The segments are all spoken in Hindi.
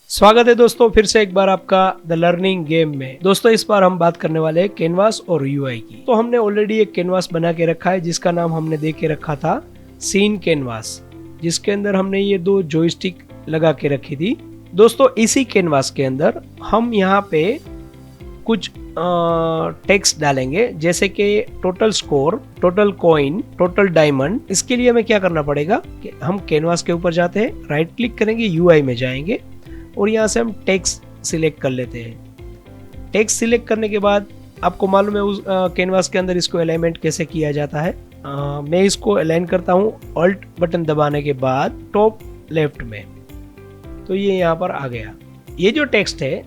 स्वागत है दोस्तों फिर से एक बार आपका द लर्निंग गेम में। दोस्तों इस बार हम बात करने वाले हैं कैनवास और यूआई की। तो हमने ऑलरेडी एक कैनवास बना के रखा है जिसका नाम हमने दे के रखा था सीन कैनवास, जिसके अंदर हमने ये दो जॉयस्टिक लगा के रखी थी। दोस्तों इसी कैनवास के अंदर हम यहाँ पे कुछ टेक्स्ट डालेंगे, जैसे कि total score, total coin, total diamond. इसके लिए हमें क्या करना पड़ेगा कि हम कैनवास के ऊपर जाते हैं, राइट क्लिक करेंगे, यूआई में जाएंगे और यहाँ से हम टेक्स्ट सिलेक्ट कर लेते हैं। टेक्स्ट सिलेक्ट करने के बाद आपको मालूम है उस कैनवास के अंदर इसको अलाइनमेंट कैसे किया जाता है। मैं इसको अलाइन करता हूँ ऑल्ट बटन दबाने के बाद टॉप लेफ्ट में, तो ये यहाँ पर आ गया। ये जो टेक्स्ट है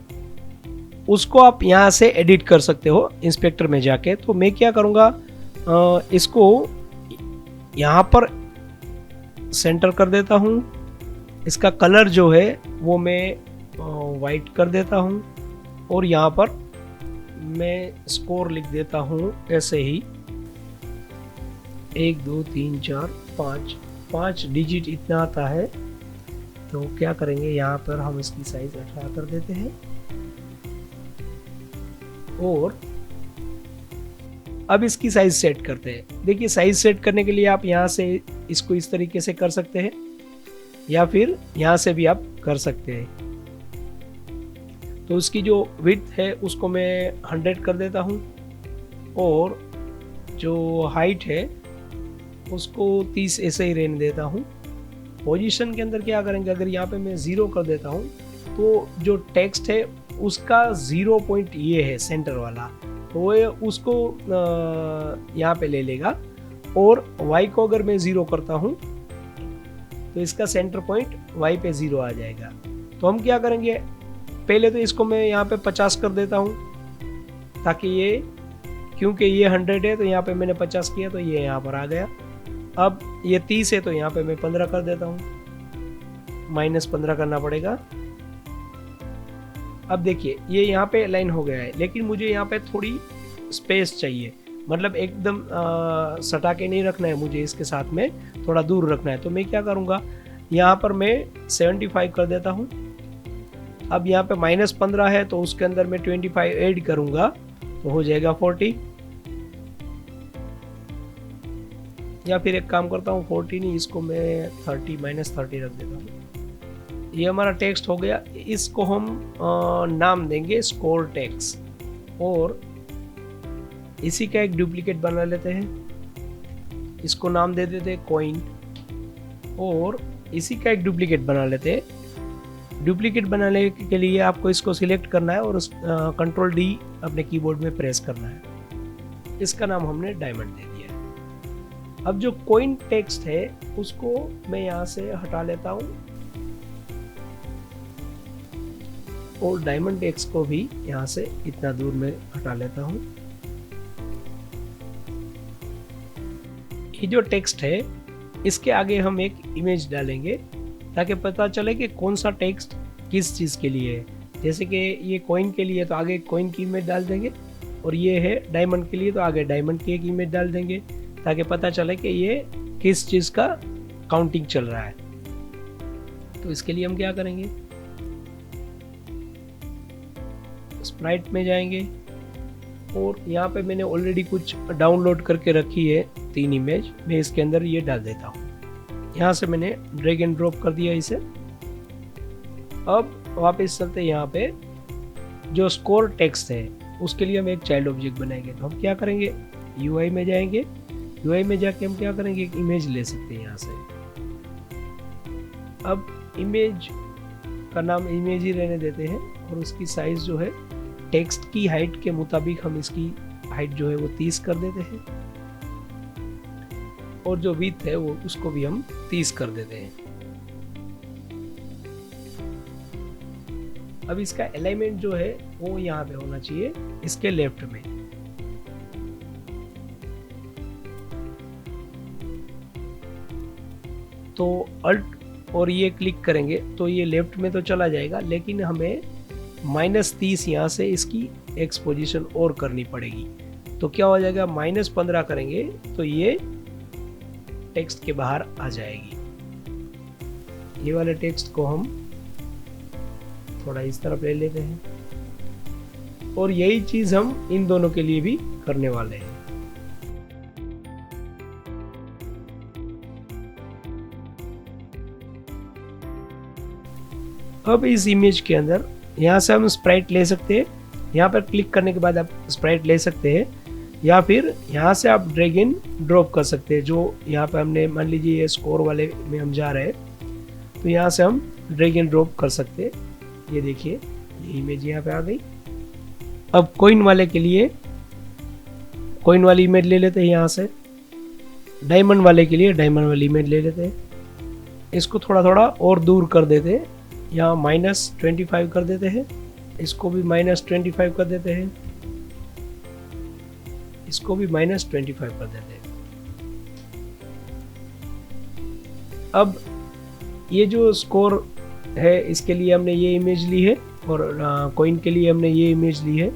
उसको आप यहाँ से एडिट कर सकते हो इंस्पेक्टर में जाके। तो मैं क्या करूँगा, इसको यहाँ पर सेंटर कर देता हूँ। इसका कलर जो है वो मैं वाइट कर देता हूँ और यहाँ पर मैं स्कोर लिख देता हूँ ऐसे ही 1 2 3 4 5 डिजिट इतना आता है। तो क्या करेंगे, यहाँ पर हम इसकी साइज 18 कर देते हैं और अब इसकी साइज सेट करते हैं। देखिए साइज सेट करने के लिए आप यहाँ से इसको इस तरीके से कर सकते हैं या फिर यहाँ से भी आप कर सकते हैं। तो उसकी जो विड्थ है उसको मैं 100 कर देता हूँ और जो हाइट है उसको 30 ऐसे ही रहने देता हूँ। पोजीशन के अंदर क्या करेंगे, अगर यहाँ पे मैं 0 कर देता हूँ तो जो टेक्स्ट है उसका 0 पॉइंट ये है सेंटर वाला, तो वो उसको यहाँ पे ले लेगा। और y को अगर मैं 0 करता हूँ तो इसका सेंटर पॉइंट y पे 0 आ जाएगा। तो हम क्या करेंगे, पहले तो इसको मैं यहाँ पे 50 कर देता हूँ ताकि ये, क्योंकि ये 100 है तो यहाँ पे मैंने 50 किया तो ये यहाँ पर आ गया। अब ये 30 है तो यहाँ पे मैं 15 कर देता हूँ, -15 करना पड़ेगा। अब देखिए ये यहाँ पे लाइन हो गया है, लेकिन मुझे यहाँ पे थोड़ी स्पेस चाहिए, मतलब एकदम सटा के नहीं रखना है, मुझे इसके साथ में थोड़ा दूर रखना है। तो मैं क्या करूँगा, यहाँ पर मैं 75 कर देता हूँ। अब यहाँ पे -15 है तो उसके अंदर मैं 25 ऐड करूँगा तो हो जाएगा 40। या फिर एक काम करता हूँ 40 नहीं, इसको मैं -30 रख देता हूँ। ये हमारा टेक्स्ट हो गया। इसको हम नाम देंगे स्कोर टेक्स्ट और इसी का एक डुप्लीकेट बना लेते हैं, इसको नाम दे देते हैं कॉइन। और इसी का एक डुप्लीकेट बना लेते हैं। डुप्लीकेट बनाने के लिए आपको इसको सिलेक्ट करना है और कंट्रोल D अपने कीबोर्ड में प्रेस करना है। इसका नाम हमने डायमंड दे दिया है। अब जो कॉइन टेक्स्ट है उसको मैं यहाँ से हटा लेता हूँ और डायमंड टेक्स्ट को भी यहाँ से इतना दूर में हटा लेता हूँ। ये जो टेक्स्ट है इसके आगे हम एक इमेज डालेंगे ताकि पता चले कि कौन सा टेक्स्ट किस चीज़ के लिए है। जैसे कि ये कॉइन के लिए तो आगे कॉइन की इमेज डाल देंगे और ये है डायमंड के लिए तो आगे डायमंड की एक इमेज डाल देंगे ताकि पता चले कि ये किस चीज़ का काउंटिंग चल रहा है। तो इसके लिए हम क्या करेंगे, स्प्राइट में जाएंगे और यहाँ पे मैंने ऑलरेडी कुछ डाउनलोड करके रखी है 3 इमेज, मैं इसके अंदर ये डाल देता हूँ। यहाँ से मैंने ड्रैग एंड ड्रॉप कर दिया इसे। अब वापस चलते यहाँ पे जो स्कोर टेक्स्ट है उसके लिए हम एक चाइल्ड ऑब्जेक्ट बनाएंगे। तो हम क्या करेंगे, यूआई में जाएंगे, यूआई में जाके हम क्या करेंगे, एक इमेज ले सकते हैं यहाँ से। अब इमेज का नाम इमेज ही रहने देते हैं और उसकी साइज जो है टेक्स्ट की हाइट के मुताबिक हम इसकी हाइट जो है वो 30 कर देते हैं और जो विड्थ है वो उसको भी हम 30 कर देते हैं। अब इसका अलाइनमेंट जो है वो यहाँ पे होना चाहिए, इसके लेफ्ट में। तो अल्ट और ये क्लिक करेंगे तो ये लेफ्ट में तो चला जाएगा, लेकिन हमें -30 यहाँ से इसकी एक्स पोजीशन और करनी पड़ेगी। तो क्या हो जाएगा, -15 करेंगे तो ये टेक्स्ट के बाहर आ जाएगी। ये वाले टेक्स्ट को हम थोड़ा इस तरफ ले लेते हैं और यही चीज हम इन दोनों के लिए भी करने वाले हैं। अब इस इमेज के अंदर यहाँ से हम स्प्राइट ले सकते हैं, यहाँ पर क्लिक करने के बाद आप स्प्राइट ले सकते हैं, या फिर यहाँ से आप ड्रैग इन ड्रॉप कर सकते हैं। जो यहाँ पे हमने मान लीजिए ये स्कोर वाले में हम जा रहे हैं तो यहाँ से हम ड्रैग इन ड्रॉप कर सकते हैं। ये देखिए ये इमेज यहाँ पे आ गई। अब कॉइन वाले के लिए कॉइन वाली इमेज ले लेते हैं, यहाँ से डायमंड वाले के लिए डायमंड वाली इमेज ले लेते हैं। इसको थोड़ा थोड़ा और दूर कर देते हैं, यहाँ -25 कर देते हैं, इसको भी -25 कर देते हैं, इसको भी -25 कर देते हैं। अब ये जो स्कोर है इसके लिए हमने ये इमेज ली है और कॉइन के लिए हमने ये इमेज ली है,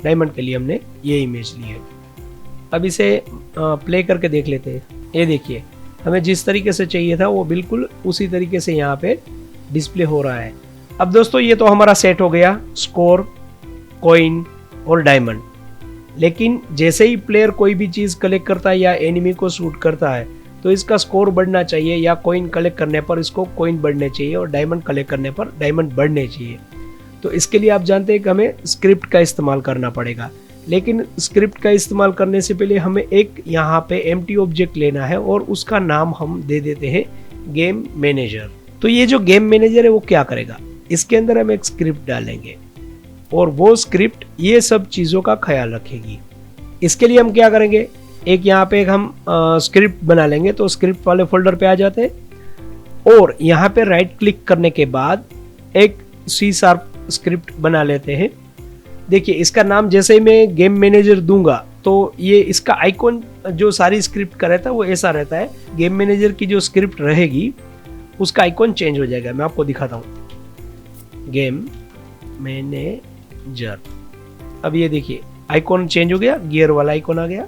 डायमंड के लिए हमने ये इमेज ली है। अब इसे प्ले करके देख लेते हैं। ये देखिए हमें जिस तरीके से चाहिए था वो बिल्कुल उसी तरीके से यहाँ पे डिस्प्ले हो रहा है। अब दोस्तों ये तो हमारा सेट हो गया स्कोर, कॉइन और डायमंड। लेकिन जैसे ही प्लेयर कोई भी चीज़ कलेक्ट करता है या एनिमी को शूट करता है तो इसका स्कोर बढ़ना चाहिए, या कॉइन कलेक्ट करने पर इसको कॉइन बढ़ने चाहिए और डायमंड कलेक्ट करने पर डायमंड बढ़ने चाहिए। तो इसके लिए आप जानते हैं कि हमें स्क्रिप्ट का इस्तेमाल करना पड़ेगा। लेकिन स्क्रिप्ट का इस्तेमाल करने से पहले हमें एक यहाँ पे एम्प्टी ऑब्जेक्ट लेना है और उसका नाम हम दे देते हैं गेम मैनेजर। तो ये जो गेम मैनेजर है वो क्या करेगा, इसके अंदर हम एक स्क्रिप्ट डालेंगे और वो स्क्रिप्ट ये सब चीज़ों का ख्याल रखेगी। इसके लिए हम क्या करेंगे, एक यहाँ पे एक हम स्क्रिप्ट बना लेंगे। तो स्क्रिप्ट वाले फोल्डर पे आ जाते हैं और यहाँ पे राइट क्लिक करने के बाद एक C# स्क्रिप्ट बना लेते हैं। देखिए इसका नाम जैसे ही मैं गेम मैनेजर दूंगा तो ये इसका आइकॉन जो सारी स्क्रिप्ट का रहता है वो ऐसा रहता है। गेम मैनेजर की जो स्क्रिप्ट रहेगी उसका आइकॉन चेंज हो जाएगा। मैं आपको दिखाता हूँ, गेम मैनेजर। अब ये देखिए आइकॉन चेंज हो गया, गियर वाला आइकॉन आ गया।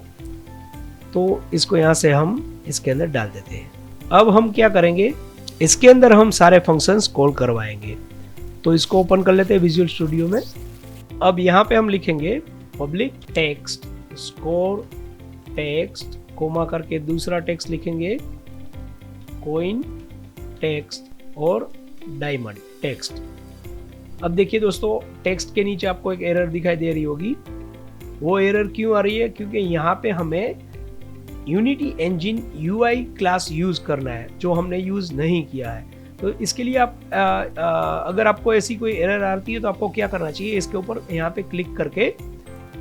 तो इसको यहाँ से हम इसके अंदर डाल देते हैं। अब हम क्या करेंगे, इसके अंदर हम सारे फंक्शंस कॉल करवाएंगे। तो इसको ओपन कर लेते हैं विजुअल स्टूडियो में। अब यहाँ पे हम लिखेंगे public text score text comma करके दूसरा टेक्स्ट लिखेंगे कॉइन टेक्स्ट और डायमंड टेक्स्ट। अब देखिए दोस्तों टेक्स्ट के नीचे आपको एक एरर दिखाई दे रही होगी। वो एरर क्यों आ रही है, क्योंकि यहाँ पे हमें unity engine UI class use करना है जो हमने यूज नहीं किया है। तो इसके लिए आप अगर आपको ऐसी कोई एरर आती है तो आपको क्या करना चाहिए, इसके ऊपर यहाँ पे क्लिक करके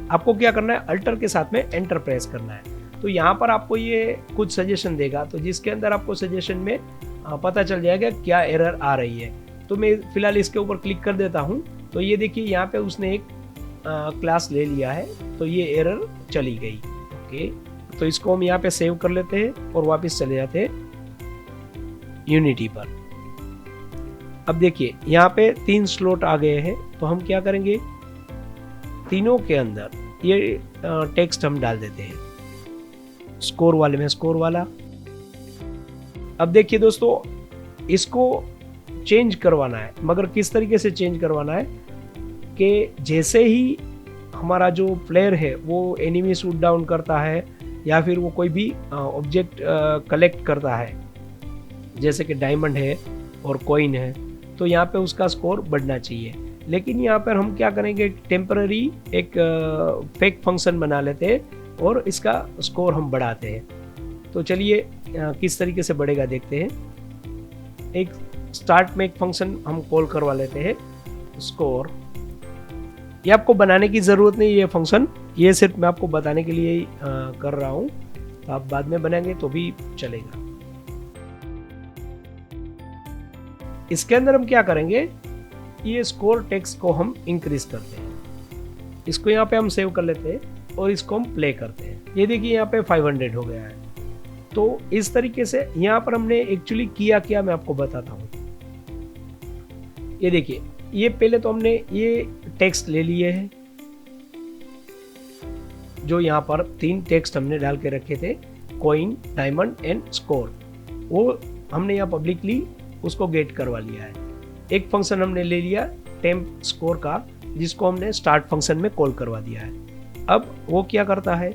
आपको क्या करना है, अल्टर के साथ में एंटर प्रेस करना है। तो यहाँ पर आपको ये कुछ सजेशन देगा, तो जिसके अंदर आपको सजेशन में पता चल जाएगा क्या एरर आ रही है। तो मैं फिलहाल इसके ऊपर क्लिक कर देता हूँ। तो ये देखिए यहाँ पे उसने एक क्लास ले लिया है, तो ये एरर चली गई। ओके, तो इसको हम यहाँ पे सेव कर लेते हैं और वापस चले जाते हैं यूनिटी पर। अब देखिए यहाँ पे 3 स्लॉट आ गए हैं। तो हम क्या करेंगे, तीनों के अंदर ये टेक्स्ट हम डाल देते हैं। स्कोर वाले में स्कोर वाला। अब देखिए दोस्तों इसको चेंज करवाना है, मगर किस तरीके से चेंज करवाना है कि जैसे ही हमारा जो प्लेयर है वो एनिमी शूट डाउन करता है या फिर वो कोई भी ऑब्जेक्ट कलेक्ट करता है, जैसे कि डायमंड है और कॉइन है, तो यहाँ पे उसका स्कोर बढ़ना चाहिए। लेकिन यहाँ पर हम क्या करेंगे, टेम्पररी एक फेक फंक्शन बना लेते हैं और इसका स्कोर हम बढ़ाते हैं। तो चलिए किस तरीके से बढ़ेगा देखते हैं। एक स्टार्ट में एक फंक्शन हम कॉल करवा लेते हैं स्कोर। ये आपको बनाने की ज़रूरत नहीं, ये फंक्शन ये सिर्फ मैं आपको बताने के लिए ही कर रहा हूँ। तो आप बाद में बनाएंगे तो भी चलेगा। इसके अंदर हम क्या करेंगे, ये स्कोर टेक्स्ट को हम इंक्रीज करते हैं। इसको यहाँ पे हम सेव कर लेते हैं और इसको हम प्ले करते हैं। ये देखिए यहाँ पे 500 हो गया है। तो इस तरीके से यहाँ पर हमने एक्चुअली किया क्या मैं आपको बताता हूँ। ये देखिए ये पहले तो हमने ये टेक्स्ट ले लिए हैं, जो यहाँ पर 3 टेक्स्ट हमने डाल के रखे थे, कॉइन, डायमंड एंड स्कोर। वो हमने यहाँ पब्लिकली उसको गेट करवा लिया है। एक फंक्शन हमने ले लिया टेम्प स्कोर का, जिसको हमने स्टार्ट फंक्शन में कॉल करवा दिया है। अब वो क्या करता है,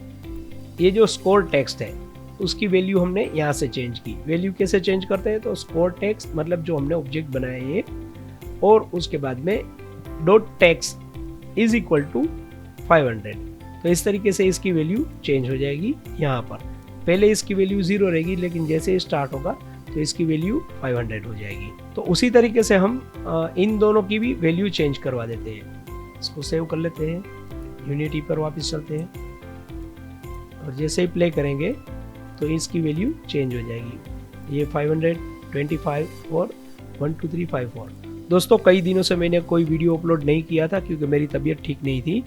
ये जो स्कोर टेक्स्ट है उसकी वैल्यू हमने यहाँ से चेंज की। वैल्यू कैसे चेंज करते हैं, तो स्कोर टेक्स्ट मतलब जो हमने ऑब्जेक्ट बनाया ये, और उसके बाद में dot text is equal to 500। तो इस तरीके से इसकी वैल्यू चेंज हो जाएगी। यहाँ पर पहले इसकी वैल्यू 0 रहेगी, लेकिन जैसे स्टार्ट होगा तो इसकी वैल्यू 500 हो जाएगी। तो उसी तरीके से हम इन दोनों की भी वैल्यू चेंज करवा देते हैं। इसको सेव कर लेते हैं, यूनिटी पर वापस चलते हैं, और जैसे ही प्ले करेंगे तो इसकी वैल्यू चेंज हो जाएगी। ये 500, 25 और 1 2 3 5 4। दोस्तों कई दिनों से मैंने कोई वीडियो अपलोड नहीं किया था क्योंकि मेरी तबीयत ठीक नहीं थी।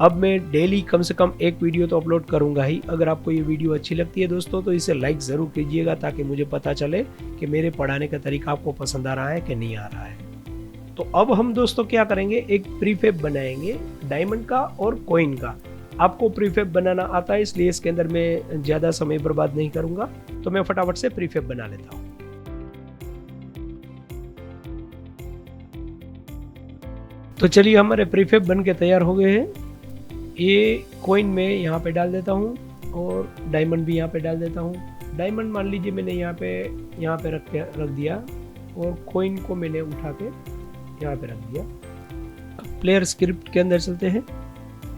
अब मैं डेली कम से कम एक वीडियो तो अपलोड करूंगा ही। अगर आपको ये वीडियो अच्छी लगती है दोस्तों तो इसे लाइक ज़रूर कीजिएगा, ताकि मुझे पता चले कि मेरे पढ़ाने का तरीका आपको पसंद आ रहा है कि नहीं आ रहा है। तो अब हम दोस्तों क्या करेंगे, एक प्रीफेब बनाएंगे डायमंड का और कॉइन का। आपको प्रीफेब बनाना आता है, इसलिए इसके अंदर मैं ज़्यादा समय बर्बाद नहीं करूंगा। तो मैं फटाफट से प्रीफेब बना लेता हूँ। तो चलिए हमारे प्रीफेब बन के तैयार हो गए हैं। ये कॉइन में यहाँ पे डाल देता हूँ और डायमंड भी यहाँ पे डाल देता हूँ। डायमंड मान लीजिए मैंने यहाँ पे रख दिया, और कॉइन को मैंने उठा के यहाँ पे रख दिया। प्लेयर स्क्रिप्ट के अंदर चलते हैं,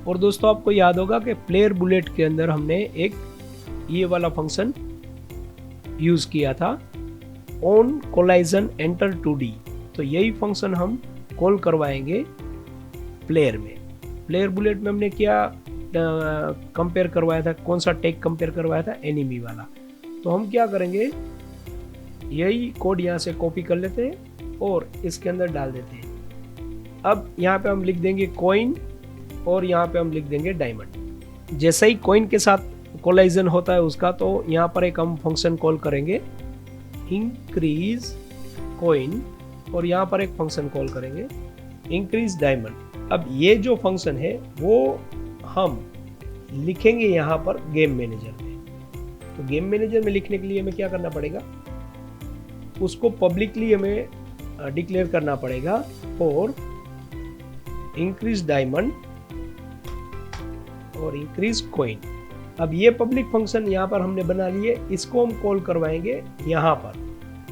और दोस्तों आपको याद होगा कि प्लेयर बुलेट के अंदर हमने एक ये वाला फंक्शन यूज किया था, ऑन कोलाइजन एंटर 2D। तो यही फंक्शन हम कॉल करवाएंगे प्लेयर में। प्लेयर बुलेट में हमने क्या कंपेयर करवाया था, कौन सा टेक कंपेयर करवाया था, एनिमी वाला। तो हम क्या करेंगे, यही कोड यहाँ से कॉपी कर लेते हैं और इसके अंदर डाल देते हैं। अब यहाँ पे हम लिख देंगे कॉइन, और यहाँ पे हम लिख देंगे डायमंड। जैसे ही कॉइन के साथ कोलाइजन होता है उसका, तो यहाँ पर एक हम फंक्शन कॉल करेंगे इंक्रीज कॉइन, और यहाँ पर एक फंक्शन कॉल करेंगे इंक्रीज डायमंड। अब ये जो फंक्शन है वो हम लिखेंगे यहाँ पर गेम मैनेजर में। तो गेम मैनेजर में लिखने के लिए हमें क्या करना पड़ेगा, उसको पब्लिकली हमें डिक्लेयर करना पड़ेगा और इंक्रीज डायमंड और इंक्रीज कॉइन। अब ये पब्लिक फंक्शन यहाँ पर हमने बना लिए, इसको हम कॉल करवाएंगे यहाँ पर।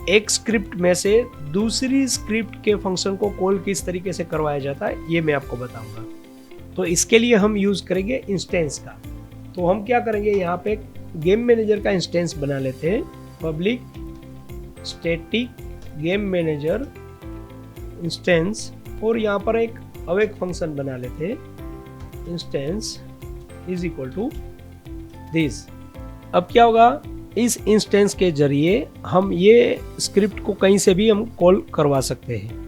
एक स्क्रिप्ट में से दूसरी स्क्रिप्ट के फंक्शन को कॉल किस तरीके से करवाया जाता है ये मैं आपको बताऊंगा। तो इसके लिए हम यूज करेंगे इंस्टेंस का। तो हम क्या करेंगे, यहाँ पे गेम मैनेजर का इंस्टेंस बना लेते हैं, public static game manager instance, और यहाँ पर एक अवेक फंक्शन बना लेते हैं, instance is equal to this. अब क्या होगा, इस इंस्टेंस के जरिए हम ये स्क्रिप्ट को कहीं से भी हम कॉल करवा सकते हैं।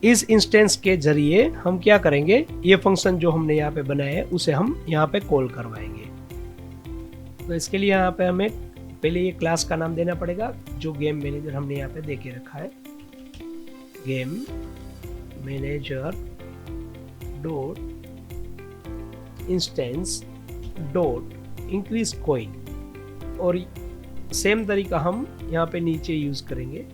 इस इंस्टेंस के जरिए हम क्या करेंगे, ये फंक्शन जो हमने यहाँ पे बनाया है उसे हम यहाँ पे कॉल करवाएंगे। तो इसके लिए यहाँ पे हमें पहले ये क्लास का नाम देना पड़ेगा, जो गेम मैनेजर हमने यहाँ पे दे के रखा है, game manager dot instance dot increase coin. और सेम तरीका हम यहाँ पे नीचे यूज करेंगे।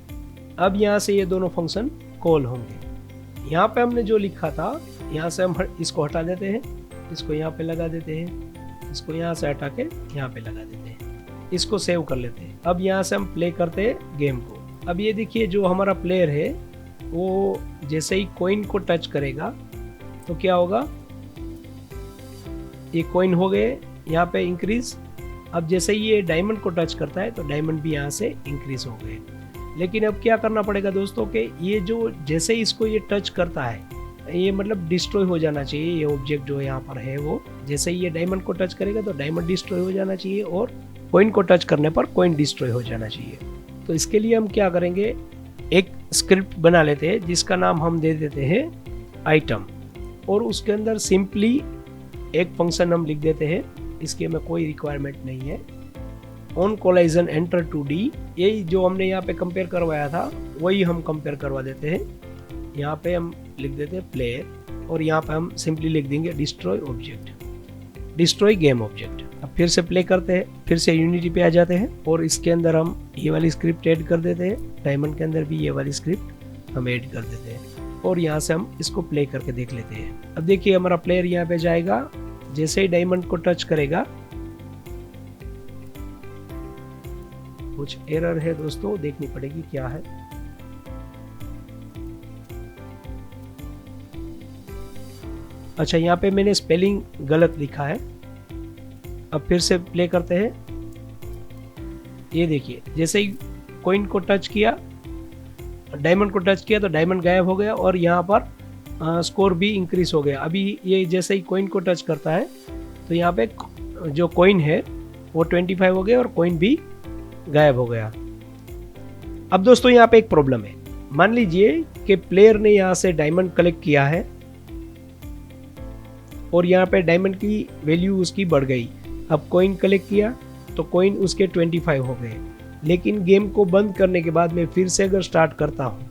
अब यहाँ से ये दोनों फंक्शन कॉल होंगे। यहाँ पे हमने जो लिखा था यहाँ से हम इसको हटा देते हैं, इसको यहाँ पे लगा देते हैं, इसको यहाँ से हटा के यहाँ पे लगा देते हैं, इसको सेव कर लेते हैं। अब यहाँ से हम प्ले करते हैं गेम को। अब ये देखिए जो हमारा प्लेयर है वो जैसे ही कॉइन को टच करेगा तो क्या होगा, ये कॉइन हो गए यहाँ पे इंक्रीज। अब जैसे ही ये डायमंड को टच करता है तो डायमंड भी यहाँ से इंक्रीज हो गए। लेकिन अब क्या करना पड़ेगा दोस्तों कि ये जो जैसे ही इसको ये टच करता है, ये मतलब डिस्ट्रॉय हो जाना चाहिए। ये ऑब्जेक्ट जो यहाँ पर है वो जैसे ही ये डायमंड को टच करेगा तो डायमंड डिस्ट्रॉय हो जाना चाहिए, और कॉइन को टच करने पर कॉइन डिस्ट्रॉय हो जाना चाहिए। तो इसके लिए हम क्या करेंगे, एक स्क्रिप्ट बना लेते हैं जिसका नाम हम दे देते हैं आइटम, और उसके अंदर सिंपली एक फंक्शन हम लिख देते हैं, इसकी हमें कोई रिक्वायरमेंट नहीं है, ऑन कोलाइजन एंटर 2D। यही जो हमने यहाँ पे कंपेयर करवाया था वही हम कंपेयर करवा देते हैं। यहाँ पे हम लिख देते हैं प्लेयर, और यहाँ पे हम सिंपली लिख देंगे destroy object, destroy game object. अब फिर से प्ले करते हैं, फिर से यूनिटी पे आ जाते हैं, और इसके अंदर हम ये वाली स्क्रिप्ट ऐड कर देते हैं। डायमंड के अंदर भी ये वाली स्क्रिप्ट हम ऐड कर देते हैं। और यहाँ से हम इसको प्ले करके देख लेते हैं। अब देखिए हमारा प्लेयर यहाँ पे जाएगा, जैसे ही डायमंड को टच करेगा, कुछ एरर है दोस्तों, देखनी पड़ेगी क्या है। अच्छा, यहाँ पे मैंने स्पेलिंग गलत लिखा है। अब फिर से प्ले करते हैं। ये देखिए जैसे ही कॉइन को टच किया, डायमंड को टच किया तो डायमंड गायब हो गया और यहाँ पर स्कोर भी इंक्रीज हो गया। अभी ये जैसे ही कॉइन को टच करता है तो यहाँ पे जो कॉइन है वो 25 हो गया और कॉइन भी गायब हो गया। अब दोस्तों यहाँ पे एक प्रॉब्लम है। मान लीजिए कि प्लेयर ने यहाँ से डायमंड कलेक्ट किया है और यहाँ पे डायमंड की वैल्यू उसकी बढ़ गई। अब कॉइन कलेक्ट किया तो कॉइन उसके 25 हो गए, लेकिन गेम को बंद करने के बाद मैं फिर से अगर स्टार्ट करता हूँ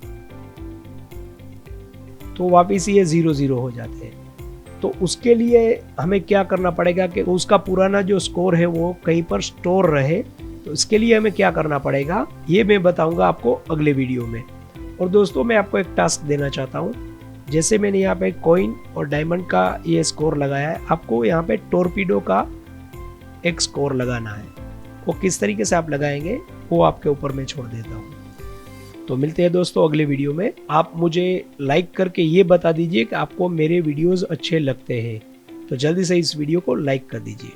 तो वापिस ये 0-0 हो जाते हैं। तो उसके लिए हमें क्या करना पड़ेगा कि उसका पुराना जो स्कोर है वो कहीं पर स्टोर रहे। तो इसके लिए हमें क्या करना पड़ेगा ये मैं बताऊंगा आपको अगले वीडियो में। और दोस्तों मैं आपको एक टास्क देना चाहता हूँ। जैसे मैंने यहाँ पे कॉइन और डायमंड का ये स्कोर लगाया है, आपको यहाँ पे टोरपीडो का एक स्कोर लगाना है। वो किस तरीके से आप लगाएंगे वो आपके ऊपर मैं छोड़ देता हूँ। तो मिलते हैं दोस्तों अगले वीडियो में। आप मुझे लाइक करके ये बता दीजिए कि आपको मेरे वीडियोस अच्छे लगते हैं। तो जल्दी से इस वीडियो को लाइक कर दीजिए।